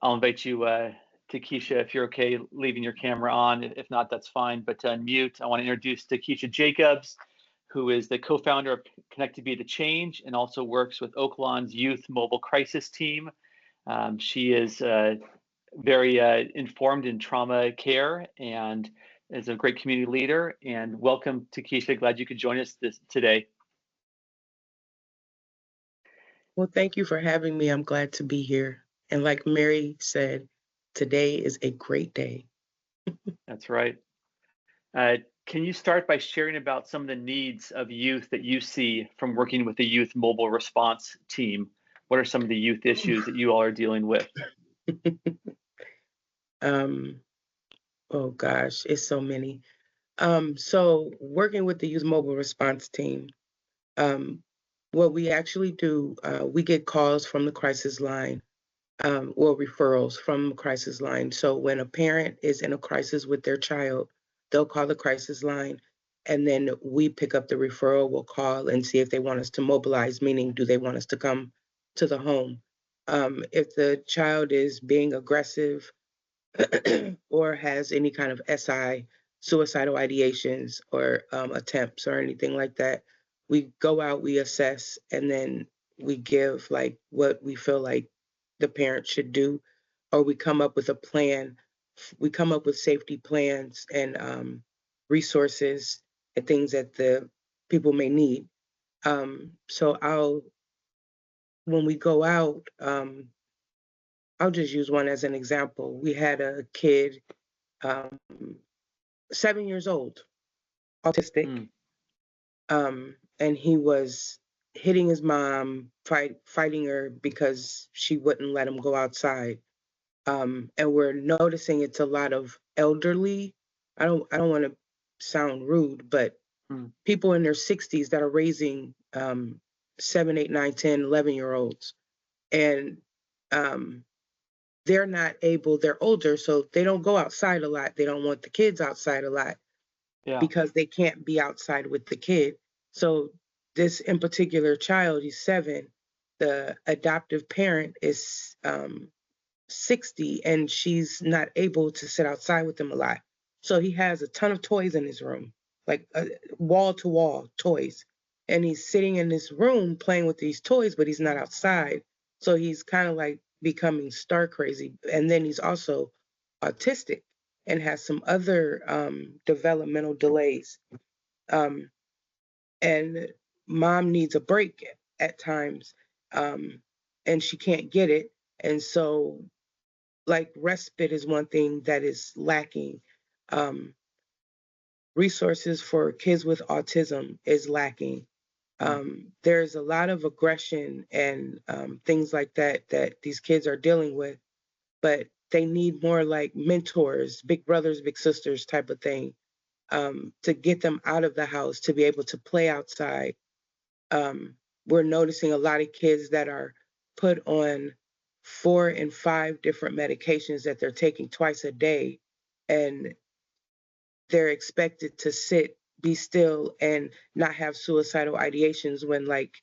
I'll invite you, Takisha, if you're okay leaving your camera on. If not, that's fine, but to unmute. I want to introduce Takisha Jacobs, who is the co-founder of Connected Be the Change and also works with Oaklawn's Youth Mobile Crisis Team. She is very informed in trauma care and is a great community leader. And welcome, Takisha. Glad you could join us today. Well, thank you for having me. I'm glad to be here. And like Mary said, today is a great day. That's right. Can you start by sharing about some of the needs of youth that you see from working with the Youth Mobile Response Team? What are some of the youth issues that you all are dealing with? Oh gosh, it's so many. So working with the Youth Mobile Response Team, what we actually do, we get calls from the crisis line, or referrals from the crisis line. So when a parent is in a crisis with their child, they'll call the crisis line, and then we pick up the referral. We'll call and see if they want us to mobilize, meaning do they want us to come to the home? If the child is being aggressive or has any kind of SI, suicidal ideations or attempts or anything like that, we go out, we assess, and then we give like what we feel like the parent should do, or we come up with a plan. We come up with safety plans and resources and things that the people may need. So when we go out, I'll just use one as an example. We had a kid, 7 years old, autistic, and he was hitting his mom, fighting her because she wouldn't let him go outside. And we're noticing it's a lot of elderly. I don't want to sound rude, but people in their 60s that are raising 7, 8, 9, 10, 11-year-olds, and they're not able. They're older, so they don't go outside a lot. They don't want the kids outside a lot because they can't be outside with the kid. So this in particular child, he's 7. The adoptive parent is 60, and she's not able to sit outside with him a lot. So he has a ton of toys in his room, like wall-to-wall toys. And he's sitting in this room playing with these toys, but he's not outside. So he's kind of like becoming star crazy. And then he's also autistic and has some other developmental delays. And mom needs a break at times, and she can't get it. And so like respite is one thing that is lacking. Resources for kids with autism is lacking. There's a lot of aggression and things like that these kids are dealing with, but they need more like mentors, big brothers, big sisters type of thing, to get them out of the house, to be able to play outside. We're noticing a lot of kids that are put on 4 and 5 different medications that they're taking twice a day, and they're expected to sit, be still, and not have suicidal ideations when, like,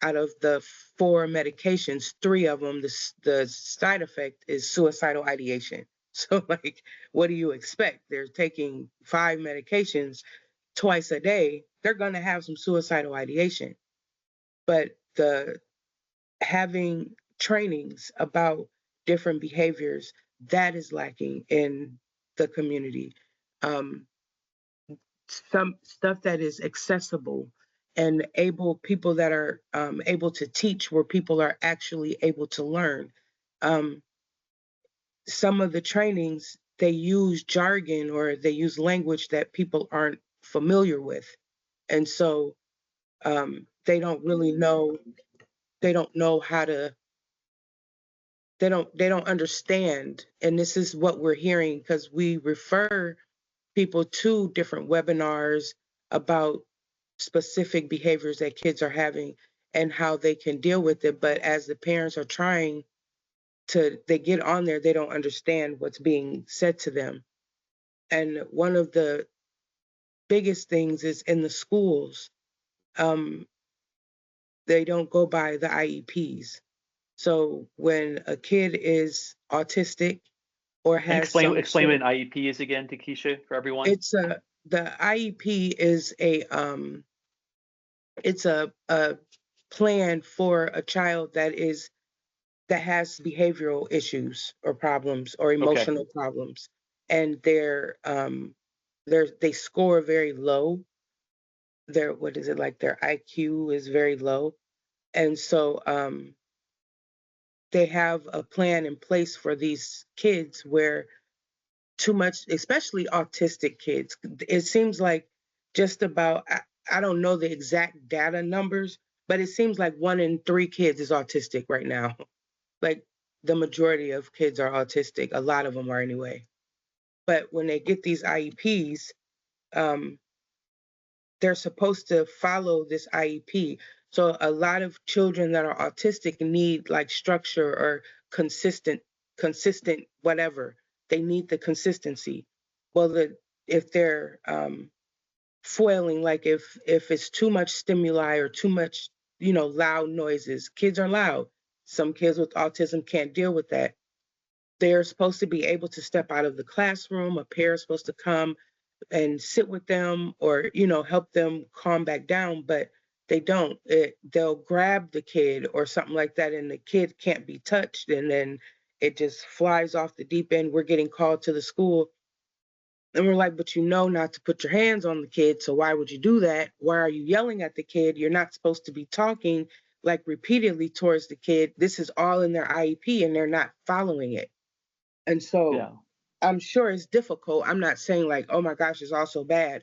out of the 4 medications, 3 of them, the side effect is suicidal ideation. So, like, what do you expect? They're taking 5 medications twice a day. They're going to have some suicidal ideation. But having trainings about different behaviors, that is lacking in the community. Some stuff that is accessible and people that are able to teach where people are actually able to learn. Some of the trainings, they use jargon or they use language that people aren't familiar with. And so they don't really know, they don't know how to, they don't understand. And this is what we're hearing because we refer people to different webinars about specific behaviors that kids are having and how they can deal with it. But as the parents are trying to, they get on there, they don't understand what's being said to them. And one of the biggest things is in the schools, they don't go by the IEPs. So when a kid is autistic or And has some explain what sort, an IEP is again, Takisha, for everyone. it's a the IEP is a plan for a child that has behavioral issues or problems or Okay. emotional problems, and they score very low. Their what is it like? Their IQ is very low, and so they have a plan in place for these kids where too much, especially autistic kids. It seems like just about, I don't know the exact data numbers, but it seems like 1 in 3 kids is autistic right now. Like the majority of kids are autistic. A lot of them are anyway. But when they get these IEPs, um, they're supposed to follow this IEP. So a lot of children that are autistic need like structure or consistent whatever. They need the consistency. Well, if they're foiling, like if it's too much stimuli or too much, loud noises. Kids are loud. Some kids with autism can't deal with that. They're supposed to be able to step out of the classroom. A parent's supposed to come and sit with them or help them calm back down, but they don't. They'll grab the kid or something like that, and the kid can't be touched, and then it just flies off the deep end. We're getting called to the school, and we're like, but you know not to put your hands on the kid, so why would you do that? Why are you yelling at the kid? You're not supposed to be talking like repeatedly towards the kid. This is all in their IEP and they're not following it. And so Yeah. I'm sure it's difficult. I'm not saying like, oh my gosh, it's all so bad,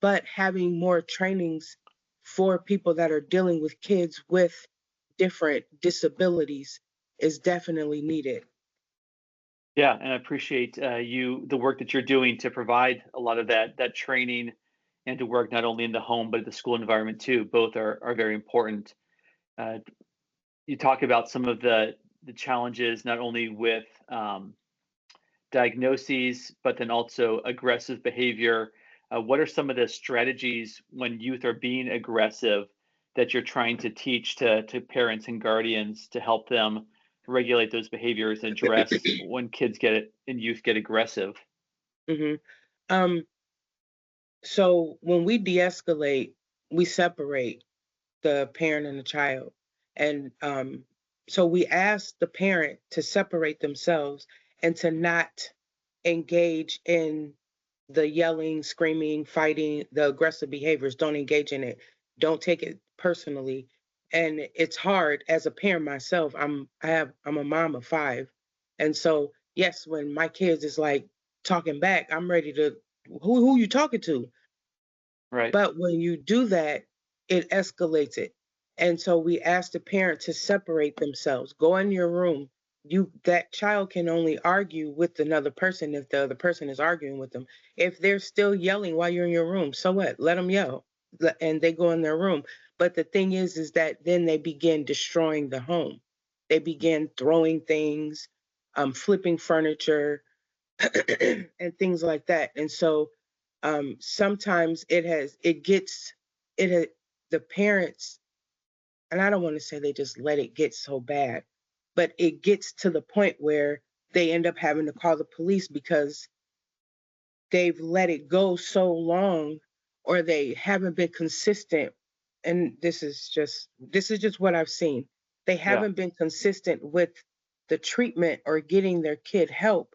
but having more trainings for people that are dealing with kids with different disabilities is definitely needed. Yeah, and I appreciate the work that you're doing to provide a lot of that training and to work not only in the home but the school environment too. Both are very important. Uh, you talk about some of the challenges not only with diagnoses but then also aggressive behavior. What are some of the strategies when youth are being aggressive that you're trying to teach to parents and guardians to help them regulate those behaviors and address when kids get it and youth get aggressive? hmm Um, so when we de-escalate, we separate the parent and the child. And so we ask the parent to separate themselves and to not engage in the yelling, screaming, fighting, the aggressive behaviors. Don't engage in it. Don't take it personally. And it's hard as a parent myself. I'm a mom of 5. And so yes, when my kids is like talking back, I'm ready to who you talking to? Right. But when you do that, it escalates it. And so we ask the parent to separate themselves. Go in your room. That child can only argue with another person if the other person is arguing with them. If they're still yelling while you're in your room, so what? Let them yell. And they go in their room. But the thing is that then they begin destroying the home. They begin throwing things, flipping furniture, and things like that. And so sometimes it gets it ha- the parents, and I don't want to say they just let it get so bad, but it gets to the point where they end up having to call the police because they've let it go so long or they haven't been consistent. And this is just what I've seen. They Yeah. haven't been consistent with the treatment or getting their kid help,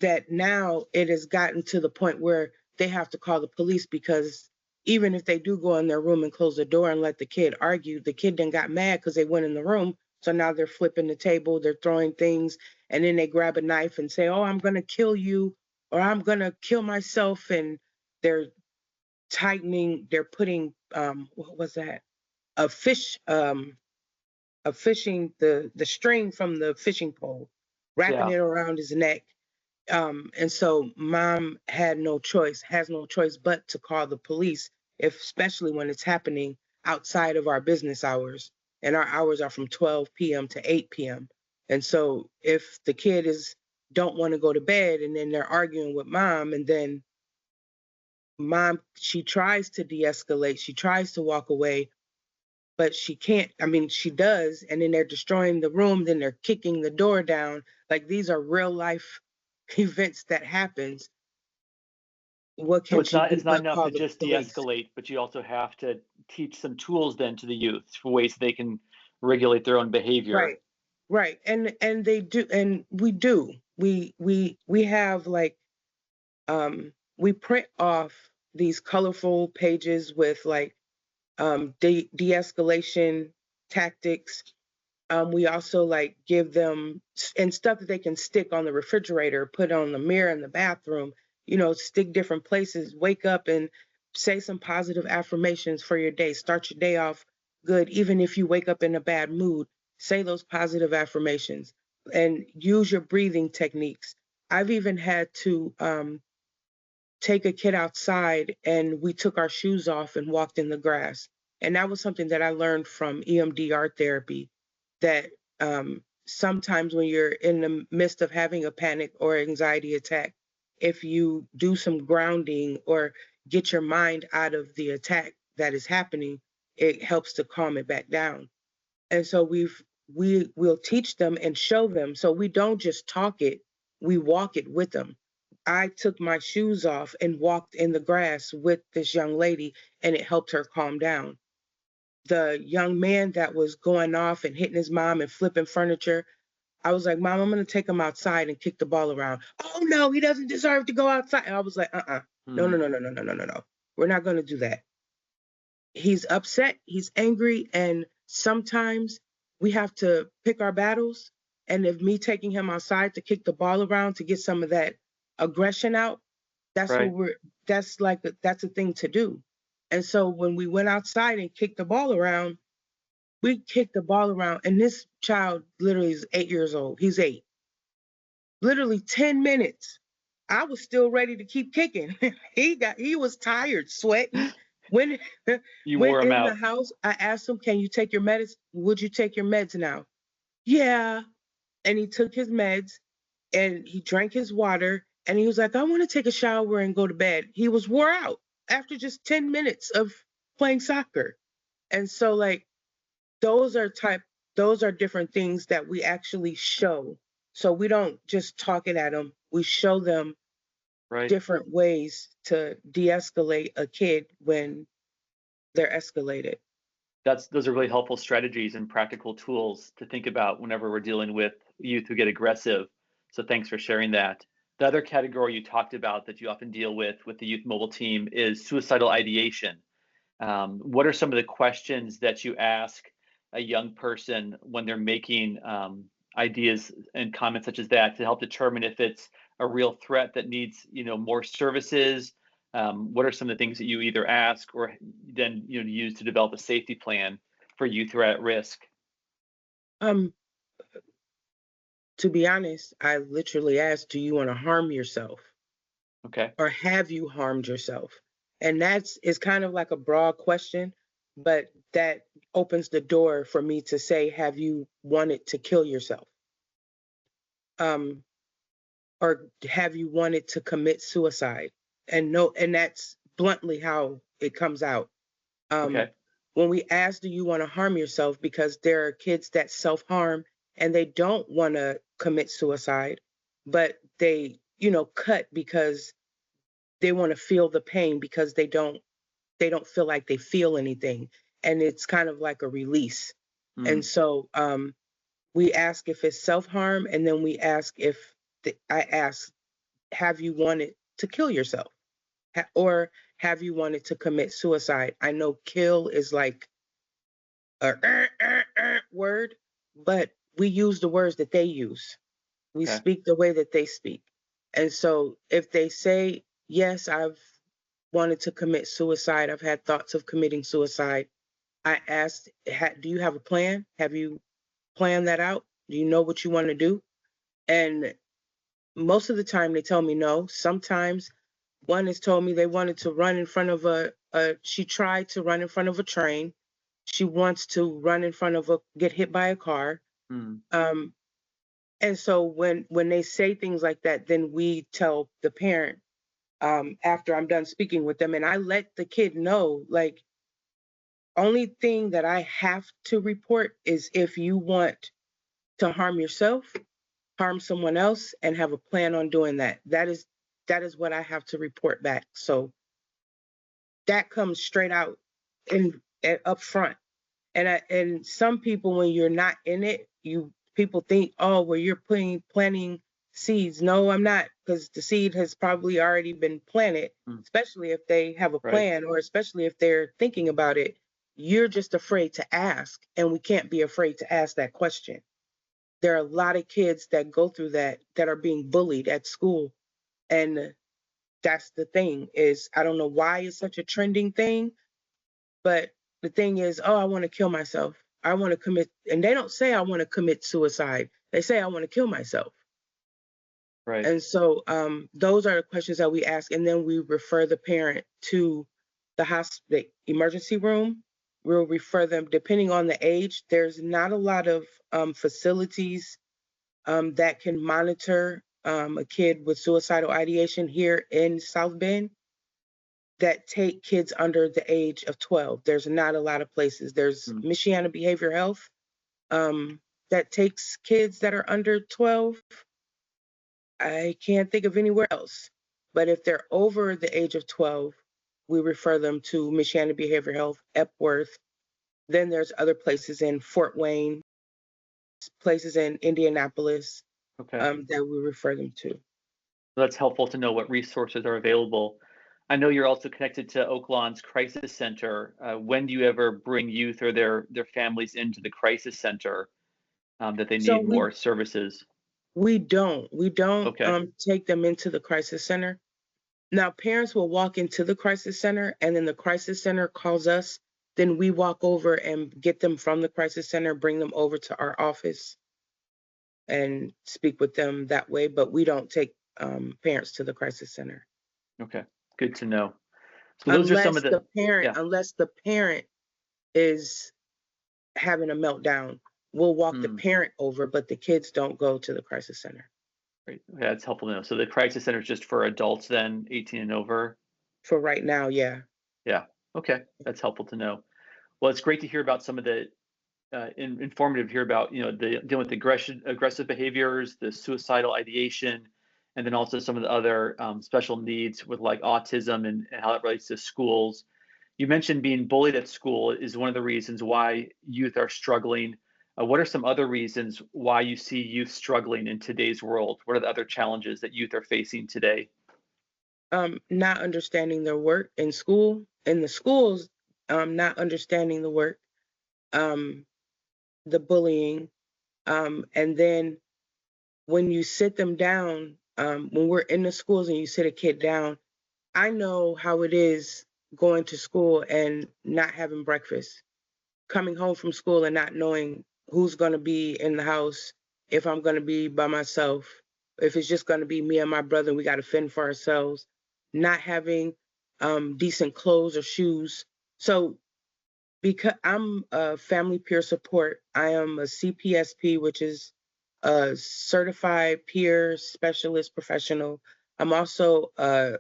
that now it has gotten to the point where they have to call the police because even if they do go in their room and close the door and let the kid argue, the kid then got mad because they went in the room. So now they're flipping the table, they're throwing things, and then they grab a knife and say, "Oh, I'm gonna kill you," or "I'm gonna kill myself," and they're they're putting what was that? A fish, a fishing the string from the fishing pole, wrapping Yeah. it around his neck, and so mom has no choice but to call the police, especially when it's happening outside of our business hours. And our hours are from 12 p.m. to 8 p.m. And so if the kid is don't want to go to bed and then they're arguing with mom, and then mom, she tries to de-escalate, she tries to walk away, but she can't. I mean, she does, and then they're destroying the room, then they're kicking the door down. Like, these are real life events that happens. What So can she do it's not but enough call to the just police? de-escalate, but you also have to teach some tools then to the youth for ways they can regulate their own behavior. Right, right, and they do, and we do. We have like we print off these colorful pages with like de-escalation tactics. We also like give them and stuff that they can stick on the refrigerator, put on the mirror in the bathroom, stick different places, wake up and say some positive affirmations for your day. Start your day off good. Even if you wake up in a bad mood, say those positive affirmations and use your breathing techniques. I've even had to take a kid outside and we took our shoes off and walked in the grass. And that was something that I learned from EMDR therapy, that sometimes when you're in the midst of having a panic or anxiety attack, if you do some grounding or get your mind out of the attack that is happening, it helps to calm it back down. And so we will teach them and show them. So we don't just talk it, we walk it with them. I took my shoes off and walked in the grass with this young lady, and it helped her calm down. The young man that was going off and hitting his mom and flipping furniture, I was like, Mom, I'm going to take him outside and kick the ball around. Oh, no, he doesn't deserve to go outside. And I was like, no, no, Hmm. no, no, no, no, no, no, no. We're not going to do that. He's upset, he's angry, and sometimes we have to pick our battles. And if me taking him outside to kick the ball around to get some of that aggression out, that's what Right. we're that's a thing to do. And so when we went outside and kicked the ball around, we kicked the ball around, and this child literally is 8 years old. He's 8. Literally 10 minutes. I was still ready to keep kicking. He was tired, sweating. When You went wore them in the out. house, I asked him, "Can you take your meds? Would you take your meds now?" Yeah. And he took his meds and he drank his water and he was like, "I want to take a shower and go to bed." He was wore out after just 10 minutes of playing soccer. And so like those are type those are different things that we actually show. So we don't just talk it at them. We show them Right. different ways to de-escalate a kid when they're escalated. Those are really helpful strategies and practical tools to think about whenever we're dealing with youth who get aggressive. So thanks for sharing that. The other category you talked about that you often deal with the youth mobile team is suicidal ideation. What are some of the questions that you ask a young person when they're making ideas and comments such as that to help determine if it's a real threat that needs, more services? What are some of the things that you either ask or then use to develop a safety plan for youth who are at risk? Um, to be honest, I literally asked, "Do you want to harm yourself, Okay. or have you harmed yourself?" And that's is kind of like a broad question, but that opens the door for me to say, "Have you wanted to kill yourself?" Um, or have you wanted to commit suicide? And no, and that's bluntly how it comes out. Um, Okay. when we ask, "Do you want to harm yourself?" Because there are kids that self harm and they don't want to commit suicide, but they cut because they want to feel the pain because they don't feel like they feel anything, and it's kind of like a release. And Mm, so we ask if it's self harm, and then we ask if I ask, "Have you wanted to kill yourself?" Or have you wanted to commit suicide? I know kill is like a word, but we use the words that they use. We okay. speak the way that they speak. And so if they say, "Yes, I've wanted to commit suicide, I've had thoughts of committing suicide," I asked, "Do you have a plan? Have you planned that out? Do you know what you want to do?" And most of the time they tell me no. Sometimes one has told me they wanted to run in front of she tried to run in front of a train. She wants to run in front of get hit by a car. Mm, Um, and so when they say things like that, then we tell the parent after I'm done speaking with them, and I let the kid know, like, only thing that I have to report is if you want to harm yourself, harm someone else, and have a plan on doing that. That is what I have to report back. So that comes straight out in up front. And some people, when you're not in it, people think, oh, well, you're planting seeds. No, I'm not, because the seed has probably already been planted, especially if they have a plan, or especially if they're thinking about it. You're just afraid to ask, and we can't be afraid to ask that question. There are a lot of kids that go through that are being bullied at school. And that's the thing, is I don't know why it's such a trending thing, but the thing is, oh, I want to kill myself. I want to commit, and they don't say I want to commit suicide. They say I want to kill myself. Right. And so those are the questions that we ask, and then we refer the parent to the emergency room. We'll refer them, depending on the age. There's not a lot of facilities that can monitor a kid with suicidal ideation here in South Bend that take kids under the age of 12. There's not a lot of places. There's Michiana Behavioral Health that takes kids that are under 12. I can't think of anywhere else. But if they're over the age of 12, we refer them to Michiana Behavioral Health, Epworth. Then there's other places in Fort Wayne, places in Indianapolis that we refer them to. That's helpful to know what resources are available. I know you're also connected to Oaklawn's Crisis Center. When do you ever bring youth or their families into the Crisis Center that they need more services? We don't take them into the Crisis Center. Now, parents will walk into the Crisis Center, and then the Crisis Center calls us. Then we walk over and get them from the Crisis Center, bring them over to our office and speak with them that way. But we don't take parents to the Crisis Center. Okay, good to know. So those are some of the unless the parent is having a meltdown, we'll walk the parent over, but the kids don't go to the Crisis Center. Great. Yeah, that's helpful to know. So the Crisis Center is just for adults then, 18 and over? For right now, yeah. Yeah. Okay, that's helpful to know. Well, it's great to hear about some of the informative here about the dealing with aggressive behaviors, the suicidal ideation, and then also some of the other special needs with like autism and how that relates to schools. You mentioned being bullied at school is one of the reasons why youth are struggling. What are some other reasons why you see youth struggling in today's world? What are the other challenges that youth are facing today? Not understanding their work in school. In the schools, not understanding the work, the bullying, and then when you sit them down, when we're in the schools and you sit a kid down, I know how it is going to school and not having breakfast, coming home from school and not knowing who's going to be in the house, if I'm going to be by myself, if it's just going to be me and my brother, we got to fend for ourselves, not having decent clothes or shoes. So because I'm a family peer support, I am a CPSP, which is a certified peer specialist professional. I'm also a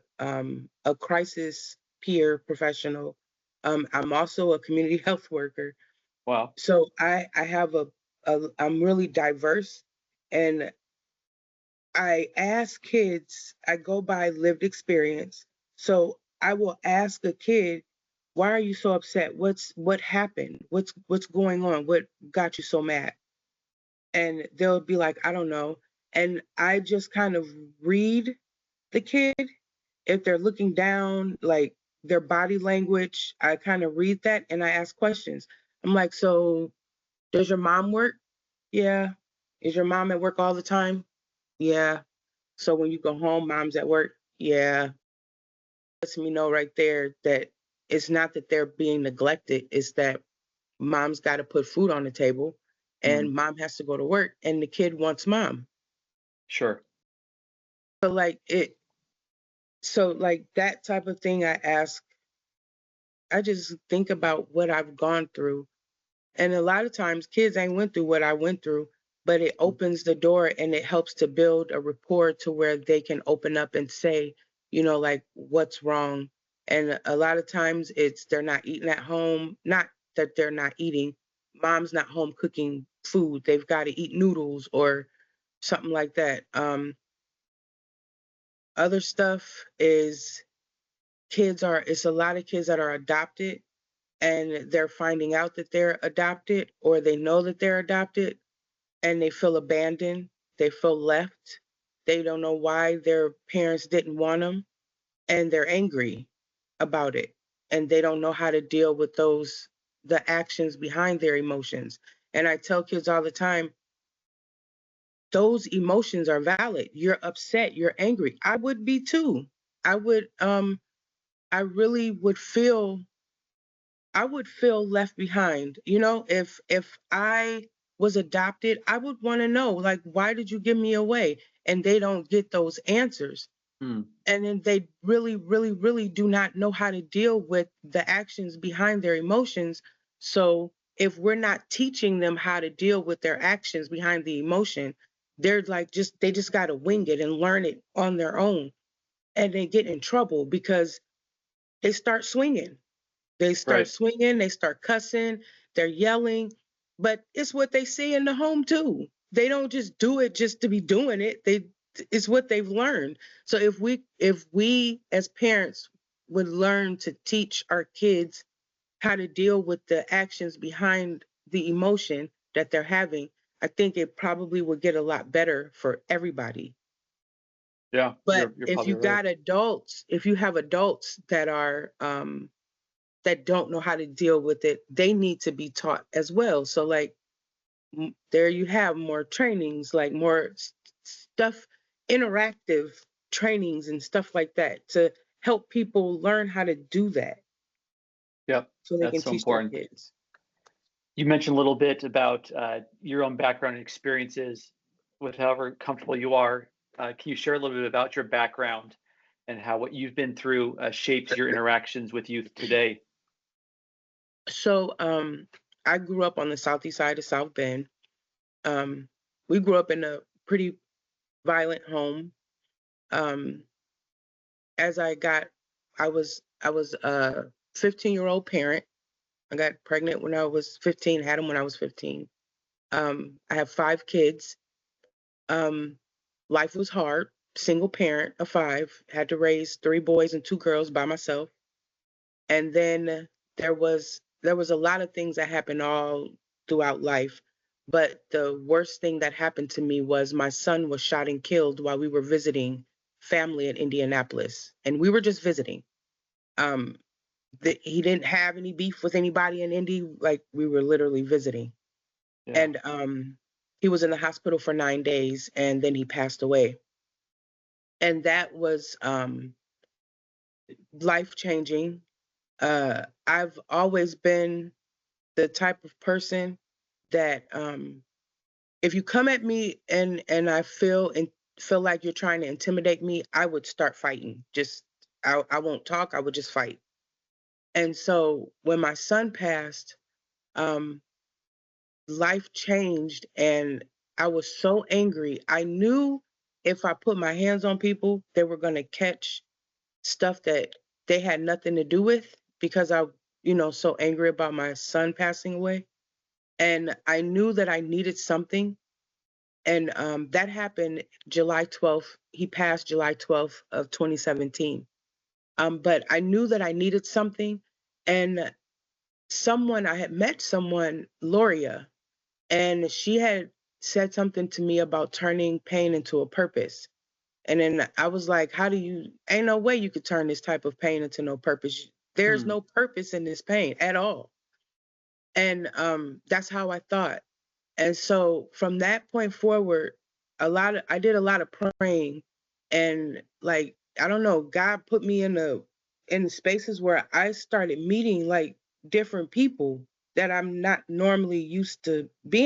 crisis peer professional. I'm also a community health worker. Wow. So I have I'm really diverse, and I ask kids, I go by lived experience. So I will ask a kid, why are you so upset? What happened? What's going on? What got you so mad? And they'll be like, I don't know. And I just kind of read the kid. If they're looking down, like their body language, I kind of read that and I ask questions. I'm like, so does your mom work? Yeah. Is your mom at work all the time? Yeah. So when you go home, mom's at work? Yeah. Lets me know right there that it's not that they're being neglected, it's that mom's got to put food on the table and mom has to go to work and the kid wants mom. Sure. So like that type of thing I just think about what I've gone through. And a lot of times kids ain't went through what I went through, but it opens the door and it helps to build a rapport to where they can open up and say, like what's wrong. And a lot of times they're not eating at home, not that they're not eating. Mom's not home cooking food. They've got to eat noodles or something like that. Other stuff is it's a lot of kids that are adopted and they're finding out that they're adopted, or they know that they're adopted and they feel abandoned. They feel left. They don't know why their parents didn't want them, and they're angry about it. And they don't know how to deal with the actions behind their emotions. And I tell kids all the time, those emotions are valid. You're upset, you're angry. I would be too. I would, I really would feel left behind. You know, if I was adopted, I would want to know, like, why did you give me away? And they don't get those answers. Hmm. And then they really, really, really do not know how to deal with the actions behind their emotions. So if we're not teaching them how to deal with their actions behind the emotion, they're like they just got to wing it and learn it on their own. And they get in trouble because they start swinging. They start Right. swinging, they start cussing, they're yelling, but it's what they see in the home too. They don't just do it just to be doing it. It's what they've learned. So if we as parents would learn to teach our kids how to deal with the actions behind the emotion that they're having, I think it probably would get a lot better for everybody. Yeah, But you're if probably you right. got adults, if you have adults that are that don't know how to deal with it, they need to be taught as well. So like there you have more trainings, like more stuff, interactive trainings and stuff like that to help people learn how to do that Yep, so they that's can so teach their important. kids. You mentioned a little bit about your own background and experiences with however comfortable you are. Can you share a little bit about your background and how what you've been through shapes your interactions with youth today? So I grew up on the southeast side of South Bend. Um, we grew up in a pretty violent home. Um, as I was a 15-year-old parent. I got pregnant when I was 15, had him when I was 15. I have 5 kids. Um, life was hard. Single parent of 5, had to raise 3 boys and 2 girls by myself. And then there was a lot of things that happened all throughout life. But the worst thing that happened to me was my son was shot and killed while we were visiting family in Indianapolis. And we were just visiting. Um, he didn't have any beef with anybody in Indy. Like we were literally visiting. Yeah. And he was in the hospital for 9 days and then he passed away. And that was life changing. I've always been the type of person that if you come at me and I feel like you're trying to intimidate me, I would start fighting. Just I won't talk. I would just fight. And so when my son passed, um, life changed and I was so angry. I knew if I put my hands on people, they were going to catch stuff that they had nothing to do with because so angry about my son passing away. And I knew that I needed something. And that happened July 12th. He passed July 12th of 2017. But I knew that I needed something. And I had met someone, Loria, and she had said something to me about turning pain into a purpose. And then I was like, ain't no way you could turn this type of pain into no purpose. There's Hmm. no purpose in this pain at all. And that's how I thought. And so from that point forward, I did a lot of praying and like, I don't know, God put me in the spaces where I started meeting like different people that I'm not normally used to being